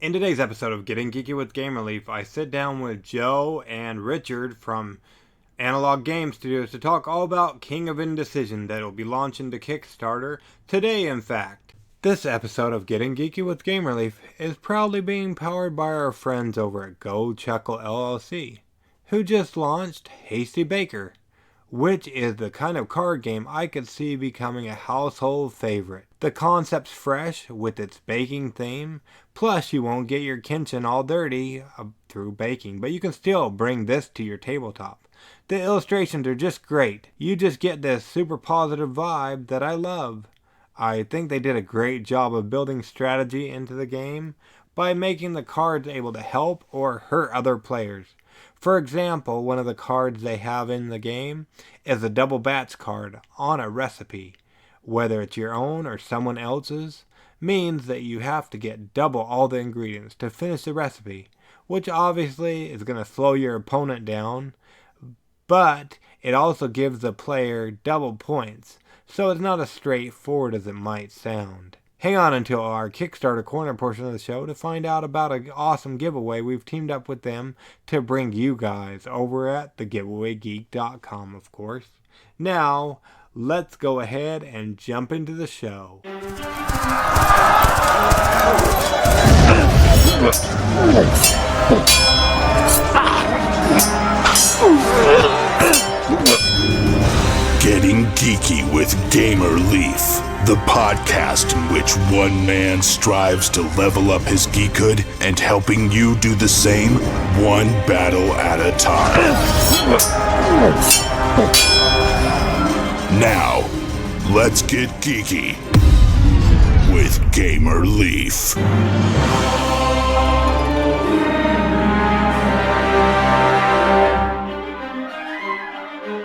In today's episode of Getting Geeky with Game Relief, I sit down with Joe and Richard from Analog Game Studios to talk all about King of Indecision that will be launching to Kickstarter today, in fact. This episode of Getting Geeky with Game Relief is proudly being powered by our friends over at GoChuckle LLC, who just launched Hasty Baker, which is the kind of card game I could see becoming a household favorite. The concept's fresh with its baking theme, plus you won't get your kitchen all dirty through baking, but you can still bring this to your tabletop. The illustrations are just great. You just get this super positive vibe that I love. I think they did a great job of building strategy into the game by making the cards able to help or hurt other players. For example, one of the cards they have in the game is a double bats card on a recipe. Whether it's your own or someone else's, means that you have to get double all the ingredients to finish the recipe, which obviously is going to slow your opponent down, but it also gives the player double points, so it's not as straightforward as it might sound. Hang on until our Kickstarter Corner portion of the show to find out about an awesome giveaway we've teamed up with them to bring you guys over at thegiveawaygeek.com, of course. Now, let's go ahead and jump into the show. Getting Geeky with Gamer Leaf, the podcast in which one man strives to level up his geekhood and helping you do the same one battle at a time. Now, let's get geeky with Gamer Leaf.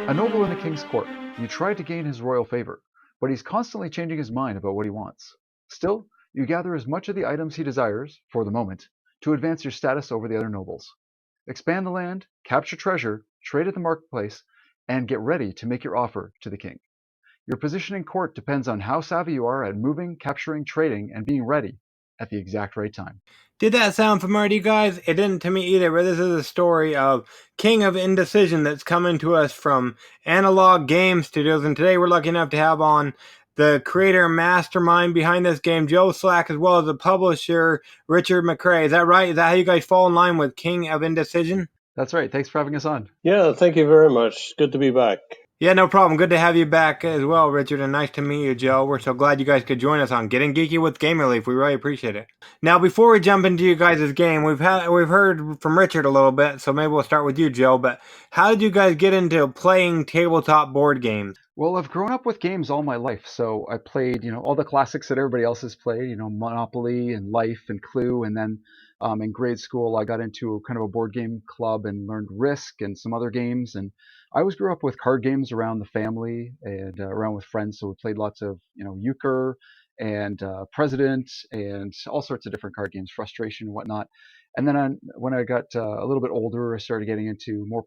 A noble in the king's court, you try to gain his royal favor, but he's constantly changing his mind about what he wants. Still, you gather as much of the items he desires, for the moment, to advance your status over the other nobles. Expand the land, capture treasure, trade at the marketplace, and get ready to make your offer to the king. Your position in court depends on how savvy you are at moving, capturing, trading, and being ready at the exact right time. Did that sound familiar to you guys? It didn't to me either, but this is a story of King of Indecision that's coming to us from Analog Game Studios, and today we're lucky enough to have on the creator and mastermind behind this game, Joe Slack, as well as the publisher, Richard McCrae. Is that right? Is that how you guys fall in line with King of Indecision? That's right. Thanks for having us on. Yeah, thank you very much. Good to be back. Yeah, no problem. Good to have you back as well, Richard, and nice to meet you, Joe. We're so glad you guys could join us on Getting Geeky with Game Relief. We really appreciate it. Now, before we jump into you guys' game, we've heard from Richard a little bit, so maybe we'll start with you, Joe. But how did you guys get into playing tabletop board games? Well, I've grown up with games all my life, so I played, all the classics that everybody else has played, Monopoly and Life and Clue, and then in grade school I got into kind of a board game club and learned Risk and some other games, and I always grew up with card games around the family and around with friends, so we played lots of, Euchre and President and all sorts of different card games, Frustration and whatnot. And then when I got a little bit older, I started getting into more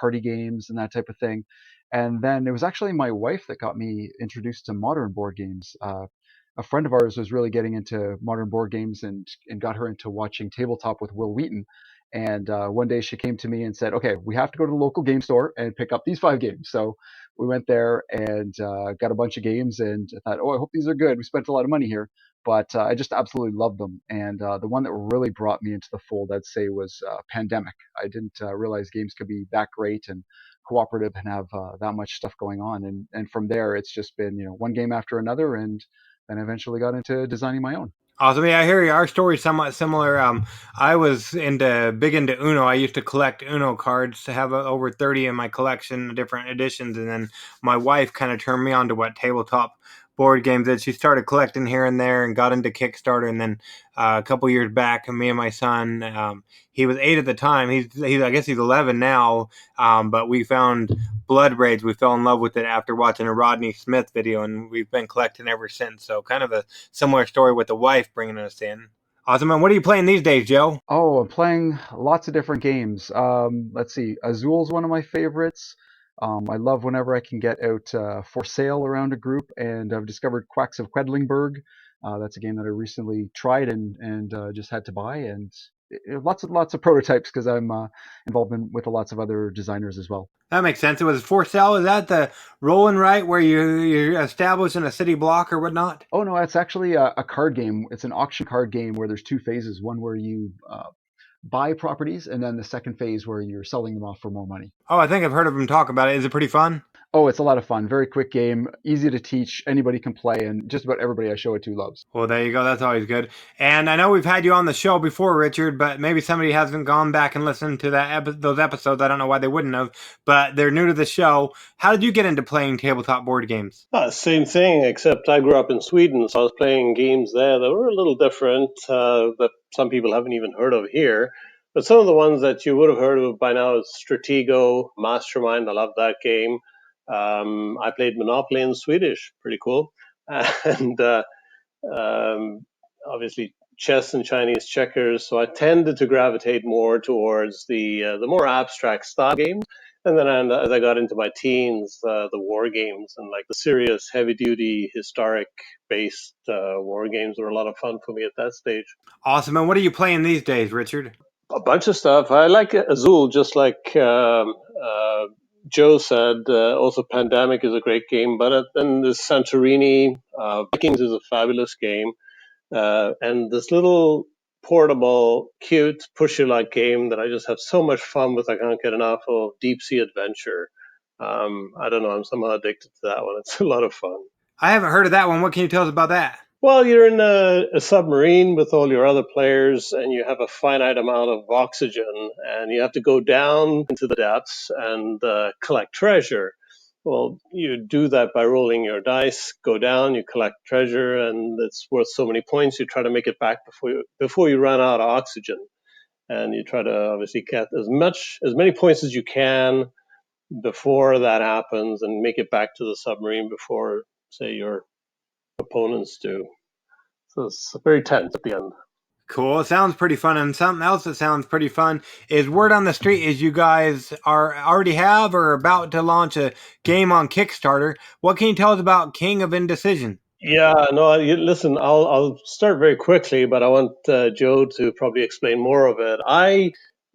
party games and that type of thing. And then it was actually my wife that got me introduced to modern board games. A friend of ours was really getting into modern board games and got her into watching Tabletop with Will Wheaton. And one day she came to me and said, okay, we have to go to the local game store and pick up these 5 games. So we went there and got a bunch of games, and I thought, oh, I hope these are good. We spent a lot of money here, but I just absolutely loved them. And the one that really brought me into the fold, I'd say, was Pandemic. I didn't realize games could be that great and cooperative and have that much stuff going on. And from there, it's just been, one game after another, and then eventually got into designing my own. Awesome. Yeah, I hear you. Our story's somewhat similar. I was big into Uno. I used to collect Uno cards to have over 30 in my collection, different editions. And then my wife kind of turned me on to what tabletop board games is. She started collecting here and there and got into Kickstarter. And then a couple years back, me and my son, he was 8 at the time. He's I guess he's 11 now. But we found Blood Rage. We fell in love with it after watching a Rodney Smith video, and we've been collecting ever since. So kind of a similar story with the wife bringing us in. Awesome. And what are you playing these days, Joe? Oh, I'm playing lots of different games. Let's see. Azul's one of my favorites. I love whenever I can get out For Sale around a group, and I've discovered Quacks of Quedlingberg. That's a game that I recently tried and just had to buy, and lots of prototypes because I'm involved with lots of other designers as well. That makes sense. It was for sale. Is that the roll and write where you're established in a city block or whatnot? Oh no, it's actually a card game. It's an auction card game where there's two phases. One where you buy properties, and then the second phase where you're selling them off for more money. Oh, I think I've heard of them talk about it. Is it pretty fun? Oh, it's a lot of fun. Very quick game, easy to teach. Anybody can play, and just about everybody I show it to loves. Well, there you go. That's always good. And I know we've had you on the show before, Richard, but maybe somebody hasn't gone back and listened to those episodes. I don't know why they wouldn't have, but they're new to the show. How did you get into playing tabletop board games? Same thing, except I grew up in Sweden, so I was playing games there that were a little different, that some people haven't even heard of here. But some of the ones that you would have heard of by now is Stratego, Mastermind. I love that game. I played Monopoly in Swedish, pretty cool. And obviously chess and Chinese checkers. So I tended to gravitate more towards the more abstract style games. And then as I got into my teens, the war games and like the serious, heavy-duty, historic-based war games were a lot of fun for me at that stage. Awesome. And what are you playing these days, Richard? A bunch of stuff. I like Azul, just like Joe said. Also, Pandemic is a great game, but then the Santorini Vikings is a fabulous game. And this little portable, cute, push-your-luck game that I just have so much fun with. I can't get enough of, Deep Sea Adventure. I don't know. I'm somehow addicted to that one. It's a lot of fun. I haven't heard of that one. What can you tell us about that? Well, you're in a submarine with all your other players, and you have a finite amount of oxygen, and you have to go down into the depths and collect treasure. Well, you do that by rolling your dice, go down, you collect treasure, and it's worth so many points. You try to make it back before you run out of oxygen, and you try to obviously get as many points as you can before that happens, and make it back to the submarine before, say, your opponents do. So it's very tense at the end. Cool. It sounds pretty fun. And something else that sounds pretty fun is word on the street is you guys are already have or about to launch a game on Kickstarter. What can you tell us about King of Indecision? Yeah, no, listen, I'll start very quickly, but I want Joe to probably explain more of it. I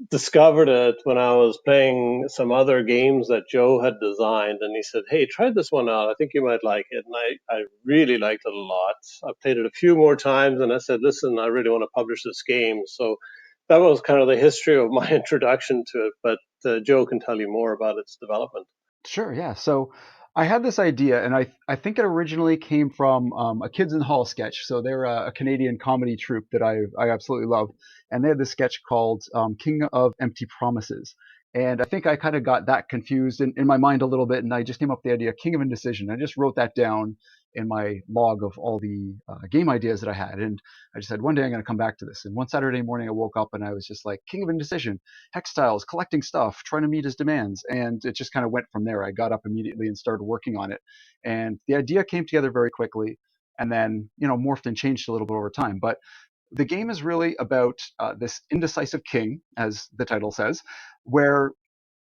discovered it when I was playing some other games that Joe had designed, and he said, "Hey, try this one out. I think you might like it." And I really liked it a lot. I played it a few more times, and I said, "Listen, I really want to publish this game." So that was kind of the history of my introduction to it, but Joe can tell you more about its development. Sure, yeah. So I had this idea, and I think it originally came from a Kids in the Hall sketch. So they're a Canadian comedy troupe that I absolutely love, and they had this sketch called King of Empty Promises. And I think I kind of got that confused in my mind a little bit, and I just came up with the idea King of Indecision. I just wrote that down in my log of all the game ideas that I had, and I just said one day I'm going to come back to this. And one Saturday morning I woke up and I was just like, King of Indecision, Hextiles, collecting stuff, trying to meet his demands. And it just kind of went from there. I got up immediately and started working on it. And the idea came together very quickly and then, morphed and changed a little bit over time. But the game is really about this indecisive king, as the title says, where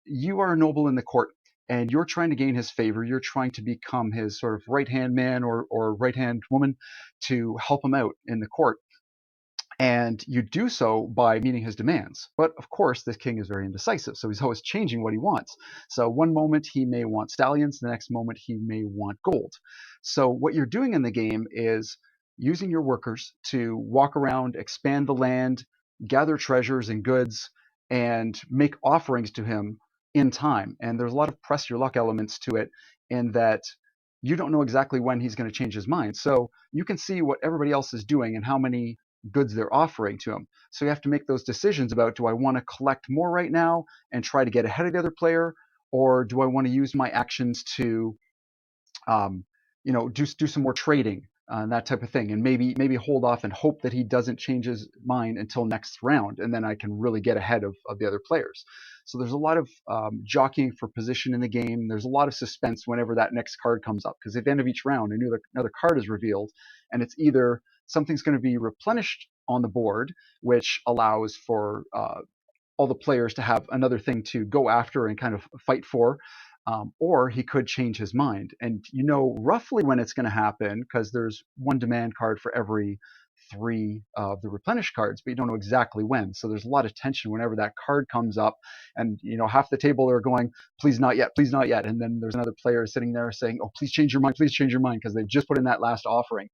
you are a noble in the court and you're trying to gain his favor. You're trying to become his sort of right-hand man or right-hand woman to help him out in the court. And you do so by meeting his demands. But of course, this king is very indecisive, so he's always changing what he wants. So one moment he may want stallions, the next moment he may want gold. So what you're doing in the game is using your workers to walk around, expand the land, gather treasures and goods, and make offerings to him in time. And there's a lot of press your luck elements to it in that you don't know exactly when he's going to change his mind. So you can see what everybody else is doing and how many goods they're offering to him. So you have to make those decisions about, do I want to collect more right now and try to get ahead of the other player, or do I want to use my actions to do some more trading and that type of thing, and maybe hold off and hope that he doesn't change his mind until next round, and then I can really get ahead of the other players. So there's a lot of jockeying for position in the game. There's a lot of suspense whenever that next card comes up, because at the end of each round another card is revealed, and it's either something's going to be replenished on the board, which allows for all the players to have another thing to go after and kind of fight for, or he could change his mind. And you know roughly when it's going to happen because there's one demand card for every 3 of the replenish cards, but you don't know exactly when. So there's a lot of tension whenever that card comes up, and you know half the table are going, please not yet, please not yet. And then there's another player sitting there saying, oh, please change your mind, because they've just put in that last offering.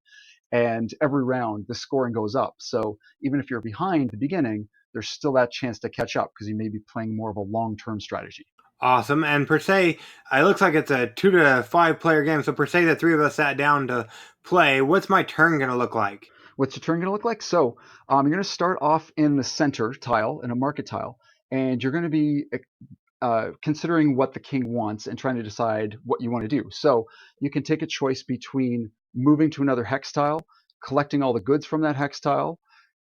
And every round the scoring goes up. So even if you're behind the beginning, there's still that chance to catch up because you may be playing more of a long-term strategy. Awesome. And per se, it looks like it's a 2 to 5 player game. So per se, the 3 of us sat down to play. What's my turn going to look like? What's your turn going to look like? So you're going to start off in the center tile, in a market tile, and you're going to be considering what the king wants and trying to decide what you want to do. So you can take a choice between moving to another hex tile, collecting all the goods from that hex tile.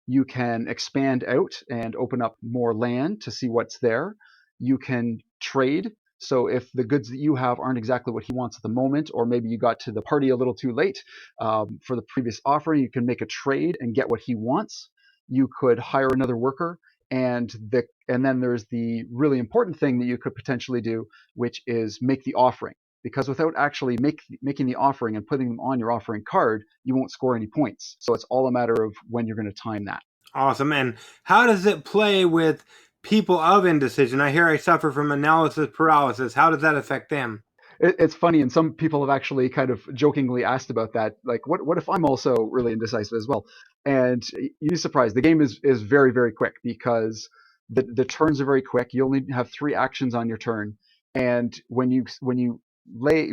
You can expand out and open up more land to see what's there. You can trade. So if the goods that you have aren't exactly what he wants at the moment, or maybe you got to the party a little too late for the previous offering, you can make a trade and get what he wants. You could hire another worker, and then there's the really important thing that you could potentially do, which is make the offering. Because without actually making the offering and putting them on your offering card, you won't score any points. So it's all a matter of when you're going to time that. Awesome. And how does it play with people of indecision? I hear I suffer from analysis paralysis. How does that affect them? It's funny, and some people have actually kind of jokingly asked about that. Like, what if I'm also really indecisive as well? And you'd be surprised. The game is very, very quick because the turns are very quick. You only have 3 actions on your turn, and when you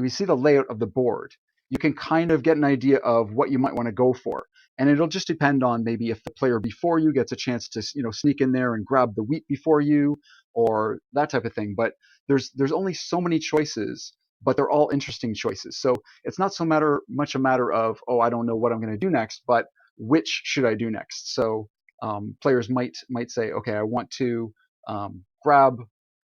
see the layout of the board, you can kind of get an idea of what you might want to go for. And it'll just depend on maybe if the player before you gets a chance to sneak in there and grab the wheat before you, or that type of thing. But there's only so many choices, but they're all interesting choices. So it's not so much a matter of, oh, I don't know what I'm going to do next, but which should I do next? So players might say, okay, I want to grab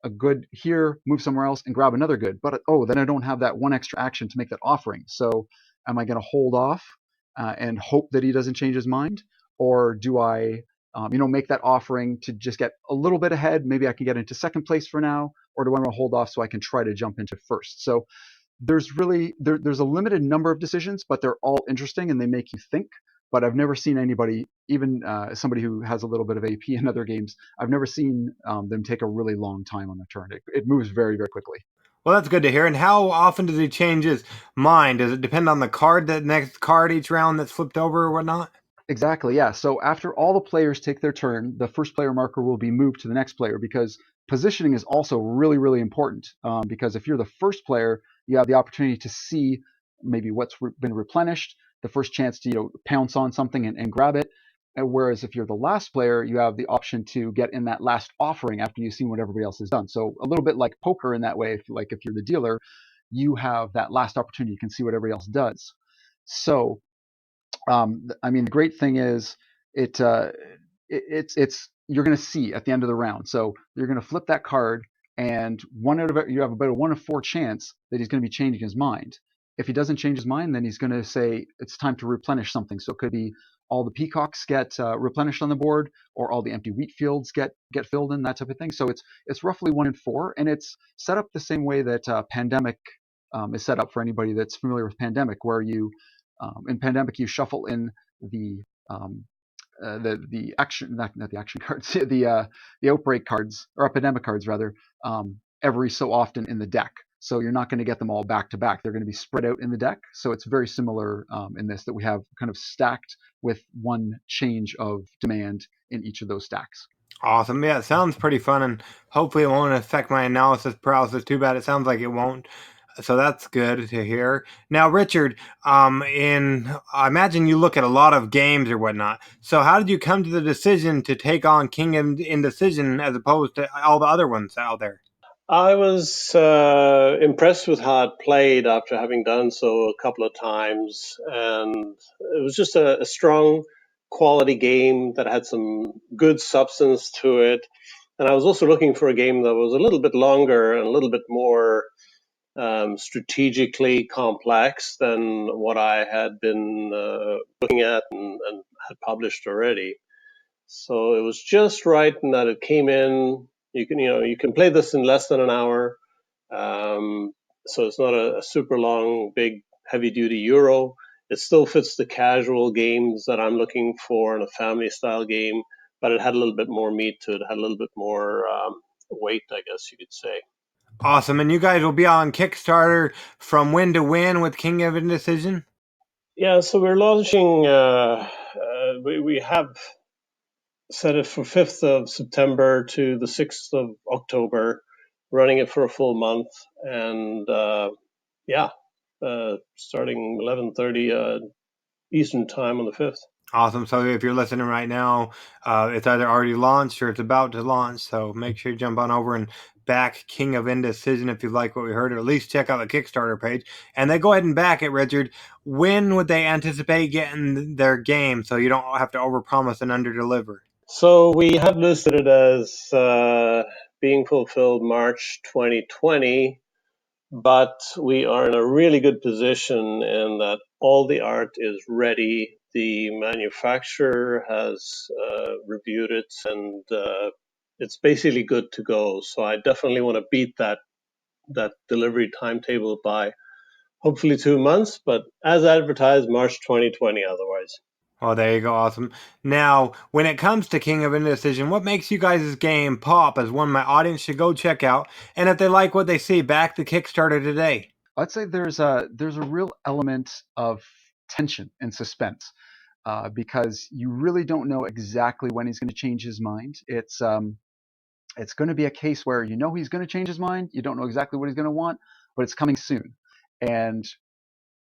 a good here, move somewhere else, and grab another good. But oh, then I don't have that one extra action to make that offering. So am I going to hold off and hope that he doesn't change his mind, or do I make that offering to just get a little bit ahead? Maybe I can get into second place for now, or do I want to hold off so I can try to jump into first? So there's a limited number of decisions, but they're all interesting and they make you think. But I've never seen anybody, even somebody who has a little bit of AP in other games, I've never seen them take a really long time on the turn. It moves very, very quickly. Well, that's good to hear. And how often does he change his mind? Does it depend on the card, that next card each round that's flipped over or whatnot? Exactly, yeah. So after all the players take their turn, the first player marker will be moved to the next player, because positioning is also really, really important. Because if you're the first player, you have the opportunity to see maybe what's been replenished, the first chance to pounce on something and grab it. Whereas if you're the last player, you have the option to get in that last offering after you've seen what everybody else has done. So a little bit like poker in that way. If you're the dealer, you have that last opportunity. You can see what everybody else does. So the great thing is it's you're going to see at the end of the round. So you're going to flip that card, and you have about a 1 of 4 chance that he's going to be changing his mind. If he doesn't change his mind, then he's going to say it's time to replenish something. So it could be all the peacocks get replenished on the board, or all the empty wheat fields get filled in, that type of thing. So it's roughly 1 in 4, and it's set up the same way that Pandemic is set up for anybody that's familiar with Pandemic, where in Pandemic you shuffle in the action, not the action cards, the outbreak cards, or epidemic cards rather, every so often in the deck. So you're not going to get them all back to back. They're going to be spread out in the deck. So it's very similar in this, that we have kind of stacked with 1 change of demand in each of those stacks. Awesome. Yeah, it sounds pretty fun, and hopefully it won't affect my analysis paralysis too bad. It sounds like it won't. So that's good to hear. Now, Richard, I imagine you look at a lot of games or whatnot. So how did you come to the decision to take on King of Indecision as opposed to all the other ones out there? I was impressed with how it played after having done so a couple of times, and it was just a strong quality game that had some good substance to it. And I was also looking for a game that was a little bit longer and a little bit more strategically complex than what I had been looking at and had published already. So it was just right in that it came in. You can play this in less than an hour. so it's not a super long, big, heavy-duty Euro. It still fits the casual games that I'm looking for in a family-style game, but it had a little bit more meat to it. It had a little bit more weight, I guess you could say. Awesome. And you guys will be on Kickstarter from when to when with King of Indecision? Yeah, so we're launching. We have set it for 5th of September to the 6th of October, running it for a full month, and starting 11:30 Eastern time on the 5th. Awesome. So if you're listening right now, it's either already launched or it's about to launch. So make sure you jump on over and back King of Indecision if you like what we heard, or at least check out the Kickstarter page. And then go ahead and back it, Richard. When would they anticipate getting their game so you don't have to overpromise and underdeliver? So we have listed it as being fulfilled March 2020, but we are in a really good position in that all the art is ready. The manufacturer has reviewed it, and it's basically good to go. So I definitely want to beat that delivery timetable by hopefully 2 months, but as advertised, March 2020 otherwise. Oh, there you go. Awesome. Now, when it comes to King of Indecision, what makes you guys' game pop as one my audience should go check out? And if they like what they see, back the Kickstarter today. I'd say there's a real element of tension and suspense because you really don't know exactly when he's going to change his mind. It's going to be a case where you know he's going to change his mind. You don't know exactly what he's going to want, but it's coming soon. And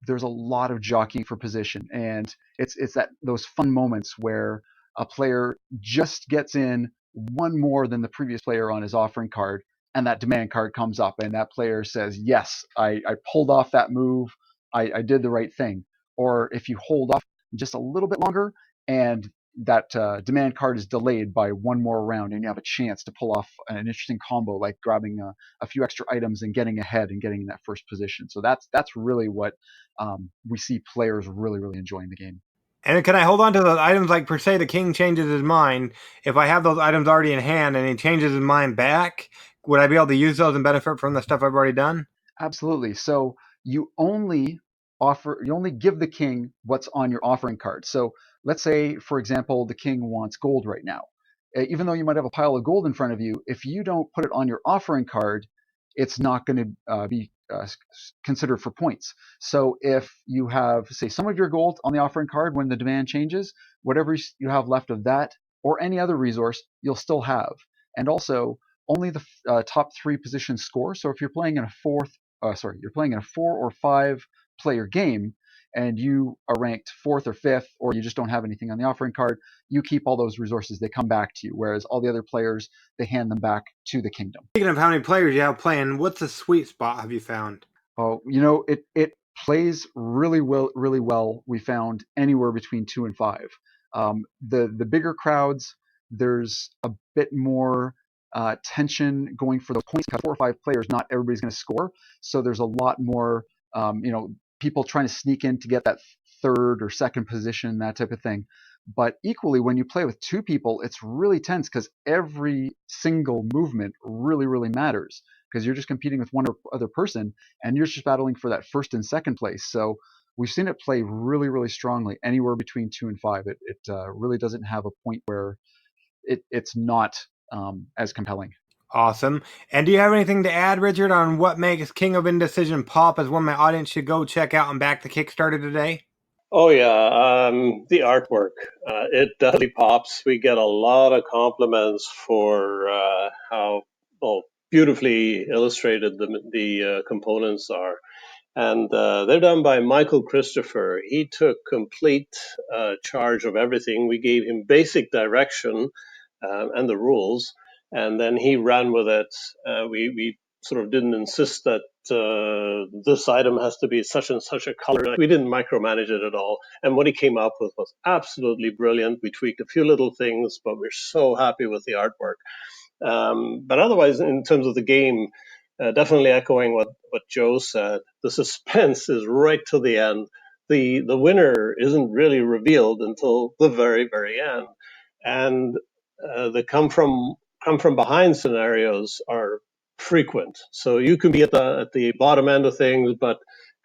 there's a lot of jockeying for position, and it's that those fun moments where a player just gets in one more than the previous player on his offering card, and that demand card comes up, and that player says, "Yes, I pulled off that move. I did the right thing." Or if you hold off just a little bit longer, and that demand card is delayed by one more round, and you have a chance to pull off an interesting combo, like grabbing a few extra items and getting ahead and getting in that first position. So that's really what we see players really, really enjoying the game. And can I hold on to those items like, per se, the king changes his mind? If I have those items already in hand and he changes his mind back, would I be able to use those and benefit from the stuff I've already done? Absolutely. So you only give the king what's on your offering card. So let's say, for example, the king wants gold right now. Even though you might have a pile of gold in front of you, if you don't put it on your offering card, it's not going to be considered for points. So if you have, say, some of your gold on the offering card when the demand changes, whatever you have left of that or any other resource, you'll still have. And also, only the top three positions score. So if you're playing in you're playing in a 4 or 5 player game, and you are ranked fourth or fifth, or you just don't have anything on the offering card, you keep all those resources. They come back to you, whereas all the other players, they hand them back to the kingdom. Speaking of how many players you have playing, what's the sweet spot have you found? Oh, it plays really well. We found anywhere between 2 and 5. The bigger crowds, there's a bit more tension going for the points. Because 4 or 5 players, not everybody's going to score, so there's a lot more people trying to sneak in to get that third or second position, that type of thing. But equally, when you play with 2 people, it's really tense because every single movement really matters, because you're just competing with one other person, and you're just battling for that first and second place. So we've seen it play really strongly anywhere between 2 and 5. It really doesn't have a point where it's not as compelling. Awesome. And do you have anything to add, Richard, on what makes King of Indecision pop as one my audience should go check out and back the Kickstarter today? Oh yeah, the artwork. It definitely pops. We get a lot of compliments for how beautifully illustrated the components are, and they're done by Michael Christopher. He took complete charge of everything. We gave him basic direction and the rules, and then he ran with it. We sort of didn't insist that this item has to be such and such a color. We didn't micromanage it at all. And what he came up with was absolutely brilliant. We tweaked a few little things, but we're so happy with the artwork. But otherwise, in terms of the game, definitely echoing what Joe said, the suspense is right to the end. The winner isn't really revealed until the very end. And the come from behind scenarios are frequent. So you can be at the bottom end of things, but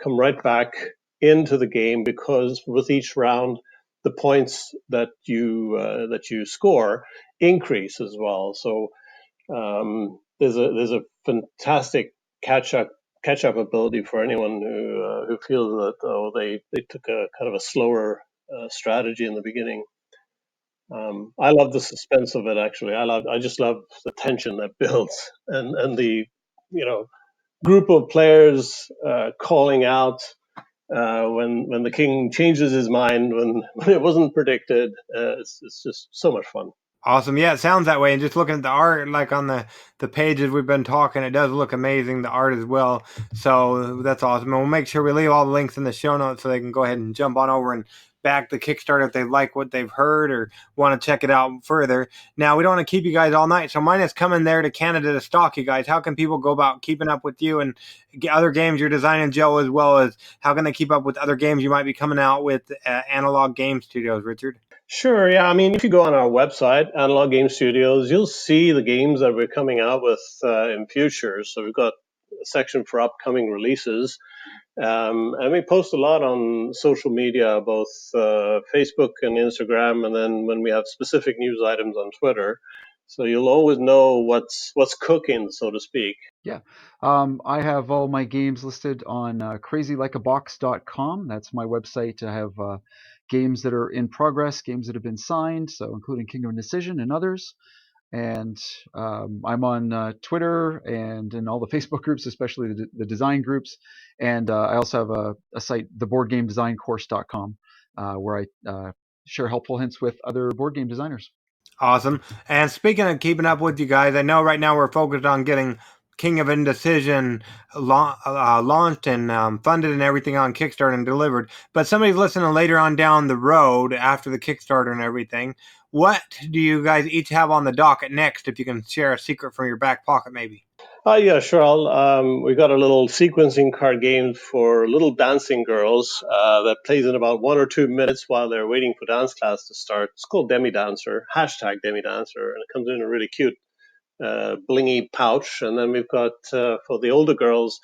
come right back into the game, because with each round, the points that you score increase as well. So there's a fantastic catch up ability for anyone who feels that they took a kind of a slower strategy in the beginning. I love the suspense of it. Actually, I just love the tension that builds, and the group of players calling out when the king changes his mind when it wasn't predicted. It's just so much fun. Awesome. Yeah, it sounds that way. And just looking at the art, like on the pages we've been talking, it does look amazing, the art as well. So that's awesome. And we'll make sure we leave all the links in the show notes so they can go ahead and jump on over and back the Kickstarter if they like what they've heard or want to check it out further. Now, we don't want to keep you guys all night, so mine is coming there to Canada to stalk you guys. How can people go about keeping up with you and other games you're designing, Joe, as well as how can they keep up with other games you might be coming out with Analog Game Studios, Richard? Sure, yeah. I mean, if you go on our website, Analog Game Studios, you'll see the games that we're coming out with in future. So we've got a section for upcoming releases. And we post a lot on social media, both Facebook and Instagram, and then when we have specific news items on Twitter. So you'll always know what's cooking, so to speak. Yeah. I have all my games listed on crazylikeabox.com. That's my website. I have games that are in progress, games that have been signed, so including King of Indecision and others. And I'm on Twitter and in all the Facebook groups, especially the design groups. And I also have a site, theboardgamedesigncourse.com, where I share helpful hints with other board game designers. Awesome. And speaking of keeping up with you guys, I know right now we're focused on getting King of Indecision launched and funded and everything on Kickstarter and delivered. But somebody's listening later on down the road after the Kickstarter and everything. What do you guys each have on the docket next? If you can share a secret from your back pocket, maybe. Yeah, sure. We got a little sequencing card game for little dancing girls that plays in about 1 or 2 minutes while they're waiting for dance class to start. It's called Demi Dancer, #Demi Dancer, and it comes in a really cute blingy pouch. And then we've got for the older girls,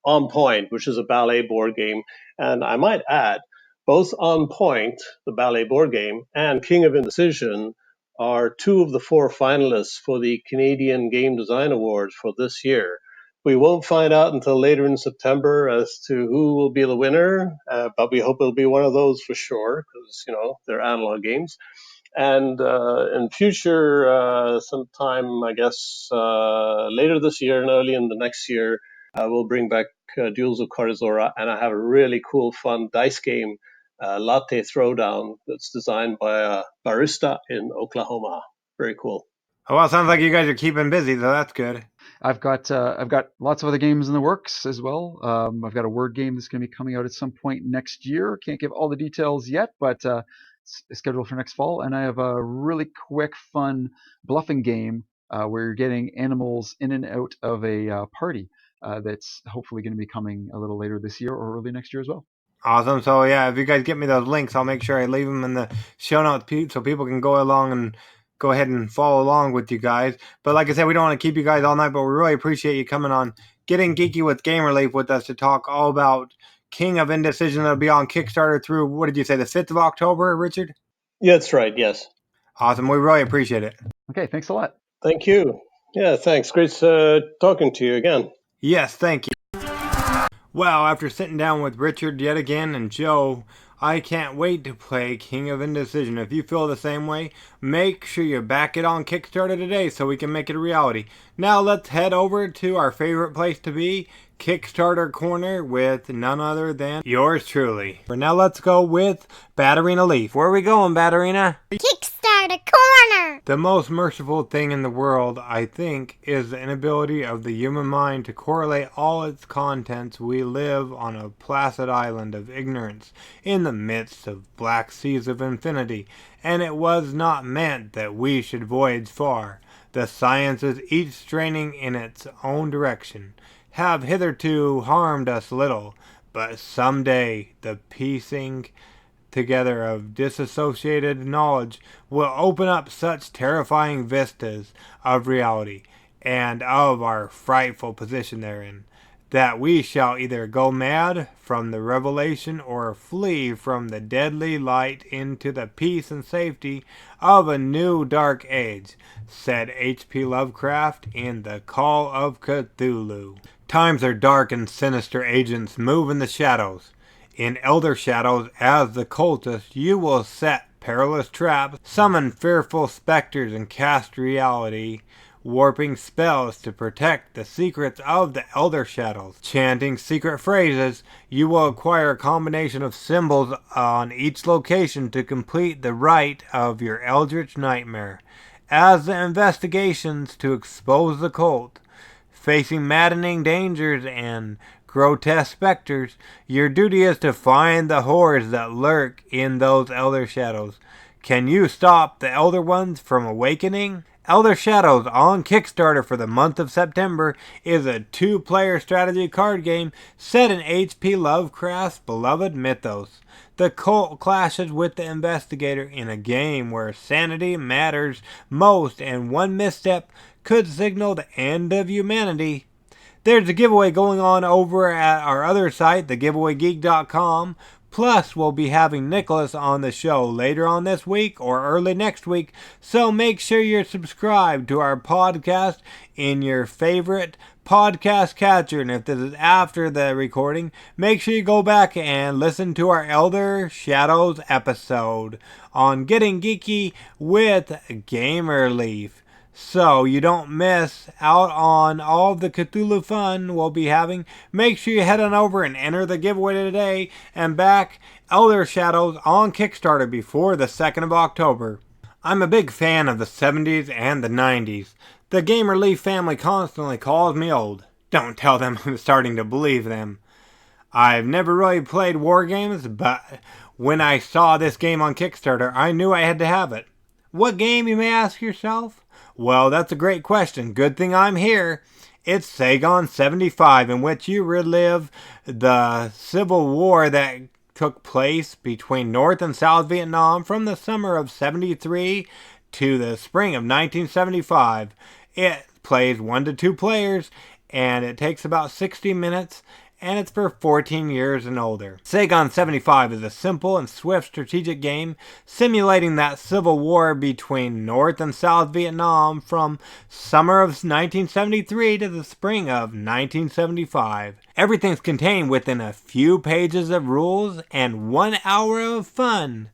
On Point, which is a ballet board game. And I might add, both On Point, the ballet board game, and King of Indecision are 2 of the 4 finalists for the Canadian Game Design Awards for this year. We won't find out until later in September as to who will be the winner, but we hope it'll be one of those for sure, because they're analog games. And in future, sometime I guess later this year and early in the next year, we'll bring back Duels of Corazora, and I have a really cool, fun dice game, Latte Throwdown, that's designed by a barista in Oklahoma. Very cool. Oh, well, sounds like you guys are keeping busy, so that's good. I've got lots of other games in the works as well. I've got a word game that's going to be coming out at some point next year. Can't give all the details yet, but it's scheduled for next fall. And I have a really quick, fun bluffing game where you're getting animals in and out of a party that's hopefully going to be coming a little later this year or early next year as well. Awesome. So, yeah, if you guys get me those links, I'll make sure I leave them in the show notes so people can go along and go ahead and follow along with you guys. But like I said, we don't want to keep you guys all night, but we really appreciate you coming on Getting Geeky with Game Relief with us to talk all about King of Indecision. That'll be on Kickstarter through, what did you say, the 5th of October, Richard? Yeah, that's right. Yes. Awesome. We really appreciate it. Okay. Thanks a lot. Thank you. Yeah, thanks. Great talking to you again. Yes, thank you. Well, after sitting down with Richard yet again and Joe, I can't wait to play King of Indecision. If you feel the same way, make sure you back it on Kickstarter today so we can make it a reality. Now let's head over to our favorite place to be, Kickstarter Corner, with none other than yours truly. For now, let's go with Batterina Leaf. Where are we going, Batterina? Kickstarter Corner! The most merciful thing in the world, I think, is the inability of the human mind to correlate all its contents. We live on a placid island of ignorance in the midst of black seas of infinity, and it was not meant that we should voyage far. The sciences, each straining in its own direction, have hitherto harmed us little, but someday the piecing together of disassociated knowledge will open up such terrifying vistas of reality. and of our frightful position therein, that we shall either go mad from the revelation or flee from the deadly light into the peace and safety of a new dark age, said H.P. Lovecraft in The Call of Cthulhu. Times are dark and sinister agents move in the shadows. In elder shadows, as the cultist, you will set perilous traps, summon fearful specters, and cast reality warping spells to protect the secrets of the elder shadows. Chanting secret phrases, you will acquire a combination of symbols on each location to complete the rite of your eldritch nightmare. As the investigations to expose the cult, facing maddening dangers and grotesque specters, your duty is to find the horrors that lurk in those elder shadows. Can you stop the elder ones from awakening? Elder Shadows on Kickstarter for the month of September is a 2-player strategy card game set in H.P. Lovecraft's beloved mythos. The cult clashes with the investigator in a game where sanity matters most, and one misstep could signal the end of humanity. There's a giveaway going on over at our other site, thegiveawaygeek.com. Plus, we'll be having Nicholas on the show later on this week or early next week, so make sure you're subscribed to our podcast in your favorite podcast catcher. And if this is after the recording, make sure you go back and listen to our Elder Shadows episode on Getting Geeky with GamerLeaf, so you don't miss out on all of the Cthulhu fun we'll be having. Make sure you head on over and enter the giveaway today and back Elder Shadows on Kickstarter before the 2nd of October. I'm a big fan of the 70s and the 90s. The GamerLeaf family constantly calls me old. Don't tell them I'm starting to believe them. I've never really played war games, but when I saw this game on Kickstarter, I knew I had to have it. What game, you may ask yourself? Well, that's a great question. Good thing I'm here. It's SAIGON 75, in which you relive the civil war that took place between North and South Vietnam from the summer of 73 to the spring of 1975. It plays 1 to 2 players, and it takes about 60 minutes, and it's for 14 years and older. SAIGON 75 is a simple and swift strategic game simulating that civil war between North and South Vietnam from summer of 1973 to the spring of 1975. Everything's contained within a few pages of rules and 1 hour of fun.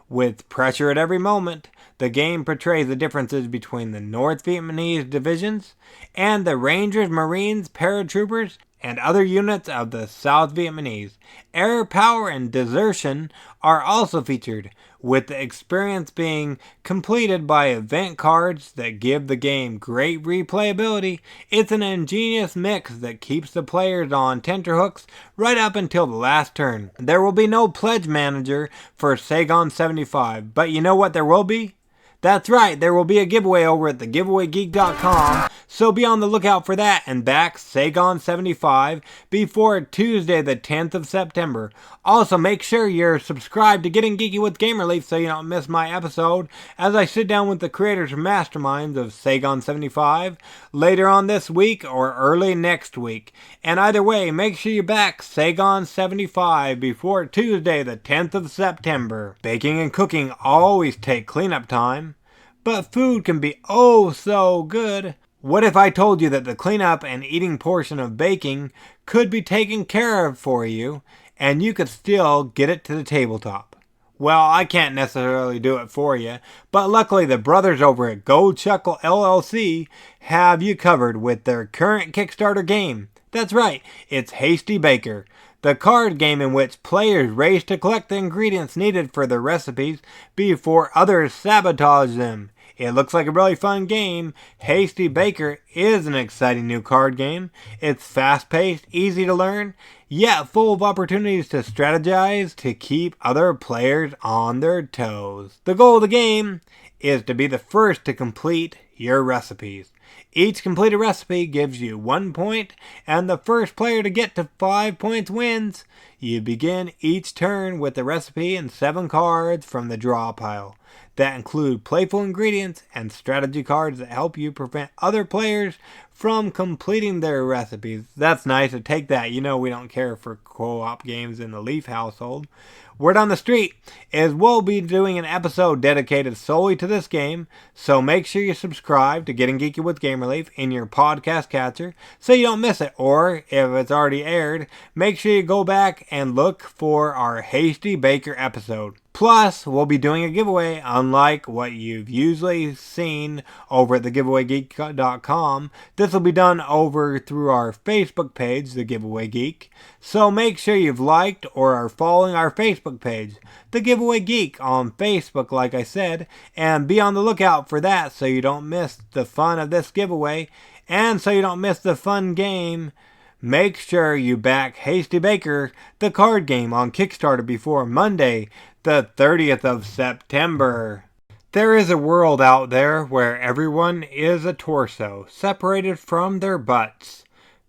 With pressure at every moment, the game portrays the differences between the North Vietnamese divisions and the Rangers, Marines, Paratroopers, and other units of the South Vietnamese. Air power and desertion are also featured, with the experience being completed by event cards that give the game great replayability. It's an ingenious mix that keeps the players on tenterhooks right up until the last turn. There will be no pledge manager for SAIGON 75, but you know what there will be? That's right, there will be a giveaway over at thegiveawaygeek.com, so be on the lookout for that and back SAIGON 75 before Tuesday the 10th of September. Also, make sure you're subscribed to Getting Geeky with GamerLeaf so you don't miss my episode as I sit down with the creators and masterminds of SAIGON 75 later on this week or early next week. And either way, make sure you back SAIGON 75 before Tuesday the 10th of September. Baking and cooking always take cleanup time, but food can be oh so good. What if I told you that the cleanup and eating portion of baking could be taken care of for you, and you could still get it to the tabletop? Well, I can't necessarily do it for you, but luckily the brothers over at GoChuckle LLC have you covered with their current Kickstarter game. That's right, it's Hasty Baker, the card game in which players race to collect the ingredients needed for their recipes before others sabotage them. It looks like a really fun game. Hasty Baker is an exciting new card game. It's fast-paced, easy to learn, yet full of opportunities to strategize to keep other players on their toes. The goal of the game is to be the first to complete your recipes. Each completed recipe gives you 1 point, and the first player to get to 5 points wins. You begin each turn with the recipe and 7 cards from the draw pile. that include playful ingredients and strategy cards that help you prevent other players from completing their recipes. That's nice to take that. You know we don't care for co-op games in the Leaf household. Word on the street is we'll be doing an episode dedicated solely to this game, so make sure you subscribe to Getting Geeky with GamerLeaf in your podcast catcher so you don't miss it. Or, if it's already aired, make sure you go back and look for our Hasty Baker episode. Plus, we'll be doing a giveaway, unlike what you've usually seen over at thegiveawaygeek.com. This will be done over through our Facebook page, The Giveaway Geek. So make sure you've liked or are following our Facebook page, The Giveaway Geek, on Facebook, like I said, and be on the lookout for that so you don't miss the fun of this giveaway, and so you don't miss the fun game. Make sure you back Hasty Baker, the card game, on Kickstarter before Monday, the 30th of September. There is a world out there where everyone is a torso, separated from their butts.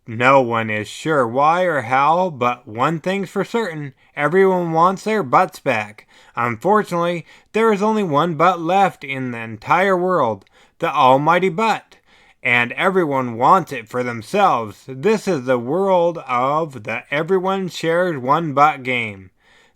No one is sure why or how, but one thing's for certain, everyone wants their butts back. Unfortunately, there is only one butt left in the entire world, the almighty butt. And everyone wants it for themselves. This is the world of the Everyone Shares One Butt game.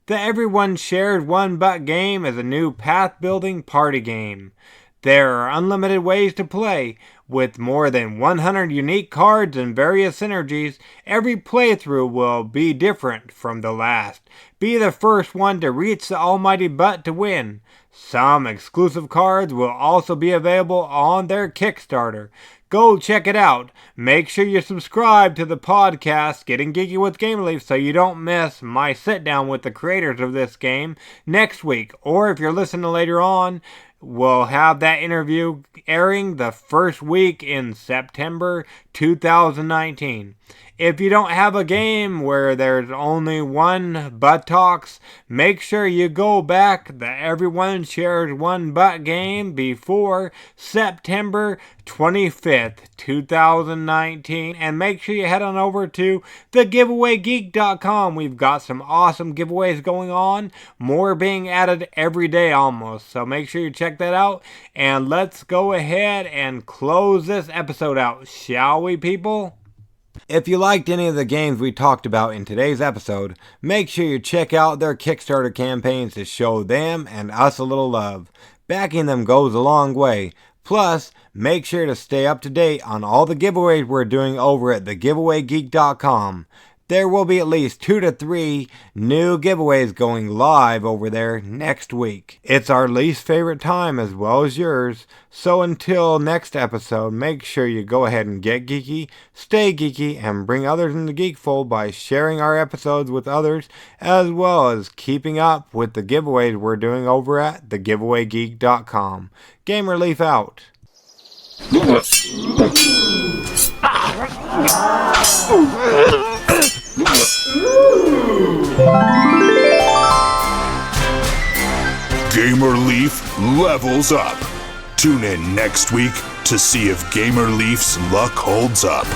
The Everyone Shared One Butt game is a new path-building party game. There are unlimited ways to play. With more than 100 unique cards and various synergies, every playthrough will be different from the last. Be the first one to reach the almighty butt to win. Some exclusive cards will also be available on their Kickstarter. Go check it out. Make sure you subscribe to the podcast Getting Geeky with GamerLeaf so you don't miss my sit down with the creators of this game next week. Or if you're listening later on, we'll have that interview airing the first week in September 2019. If you don't have a game where there's only one buttocks, make sure you go back the Everyone Shares One Butt game before September 25th, 2019. And make sure you head on over to thegiveawaygeek.com. We've got some awesome giveaways going on. More being added every day almost. So make sure you check that out. And let's go ahead and close this episode out, shall we, people? If you liked any of the games we talked about in today's episode, make sure you check out their Kickstarter campaigns to show them and us a little love. Backing them goes a long way. Plus, make sure to stay up to date on all the giveaways we're doing over at thegiveawaygeek.com. There will be at least 2 to 3 new giveaways going live over there next week. It's our least favorite time as well as yours. So until next episode, make sure you go ahead and get geeky, stay geeky, and bring others in the geekfold by sharing our episodes with others, as well as keeping up with the giveaways we're doing over at thegiveawaygeek.com. GamerLeaf out. GamerLeaf levels up. Tune in next week to see if GamerLeaf's luck holds up.